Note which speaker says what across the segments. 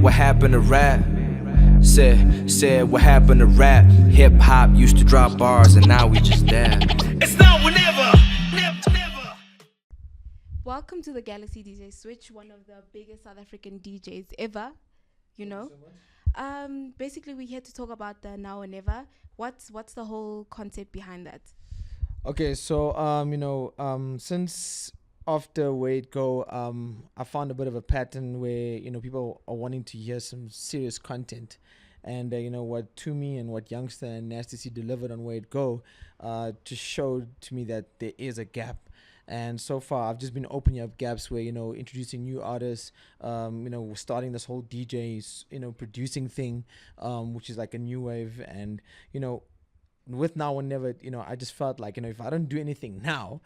Speaker 1: what happened to rap? Said what happened to rap? Hip hop used to drop bars and now we just dab. It's now or never. Never.
Speaker 2: Welcome to the Galaxy DJ Switch, one of the biggest South African DJs ever. You know. Basically, we're here to talk about the now or never. What's the whole concept behind that?
Speaker 3: Okay, so since after Where It Go, I found a bit of a pattern where people are wanting to hear some serious content, and what Toomey and what Youngster and Nasty C delivered on Where It Go, just showed to me that there is a gap. And so far, I've just been opening up gaps where, introducing new artists, starting this whole DJs, producing thing, which is like a new wave. And, with Now or Never, I just felt like, if I don't do anything now,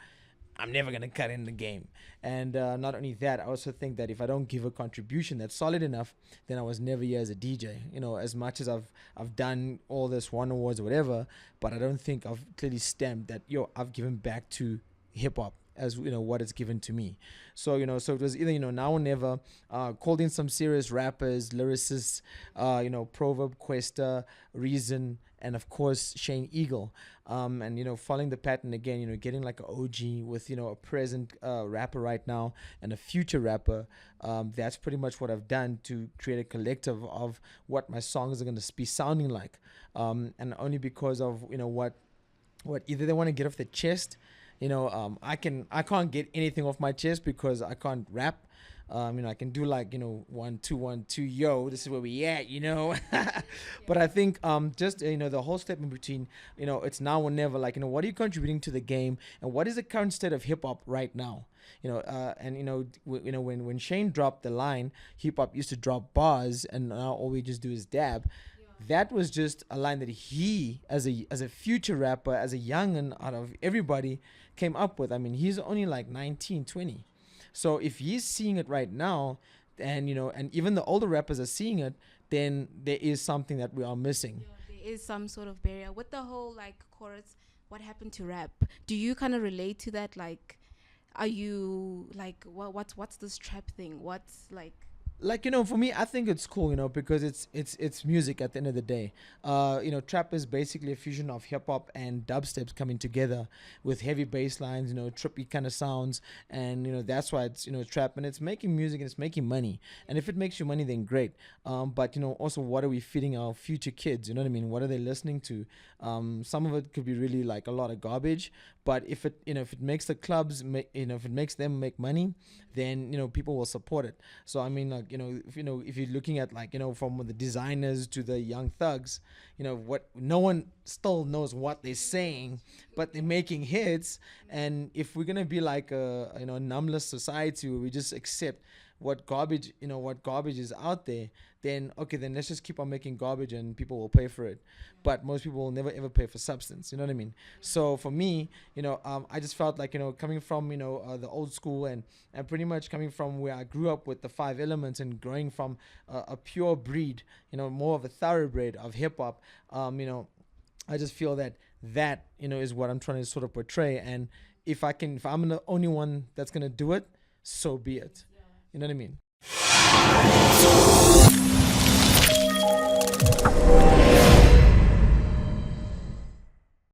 Speaker 3: I'm never going to cut in the game. And not only that, I also think that if I don't give a contribution that's solid enough, then I was never here as a DJ. As much as I've done all this one awards or whatever, but I don't think I've clearly stamped that, I've given back to hip-hop as what it's given to me. So so it was either Now or Never, called in some serious rappers, lyricists, Proverb, Questa, Reason, and of course Shane Eagle, and following the pattern again, getting like an OG with a present rapper right now and a future rapper. That's pretty much what I've done to create a collective of what my songs are going to be sounding like, and only because of what either they want to get off their chest. I can't get anything off my chest because I can't rap. I can do like 1 2 1 2, yo, this is where we at, But I think just the whole statement between it's now or never, like what are you contributing to the game and what is the current state of hip hop right now? When Shane dropped the line, hip hop used to drop bars and now all we just do is dab. That was just a line that he, as a future rapper, as a young'un out of everybody, came up with. I mean, he's only like 19, 20. So if he's seeing it right now, and and even the older rappers are seeing it, then there is something that we are missing.
Speaker 2: There is some sort of barrier with the whole like chorus. What happened to rap? Do you kind of relate to that? Like, are you like, what's this trap thing? What's like?
Speaker 3: Like for me, I think it's cool, because it's music at the end of the day. Trap is basically a fusion of hip hop and dubsteps coming together with heavy bass lines, trippy kind of sounds, and that's why it's trap, and it's making music and it's making money. And if it makes you money, then great. But also, what are we feeding our future kids? You know what I mean? What are they listening to? Some of it could be really like a lot of garbage, but if it makes the clubs, if it makes them make money, then people will support it. So I mean, like if you're looking at like from the designers to the young thugs, what no one still knows what they're saying, but they're making hits. And if we're gonna be like a numbless society where we just accept what garbage is out there, then let's just keep on making garbage and people will pay for it. But most people will never ever pay for substance, you know what I mean? So for me, I just felt like coming from the old school and pretty much coming from where I grew up with the 5 elements and growing from a pure breed, more of a thoroughbred of hip hop, I just feel that is what I'm trying to sort of portray. And if I'm the only one that's gonna do it, so be it. You know what I mean?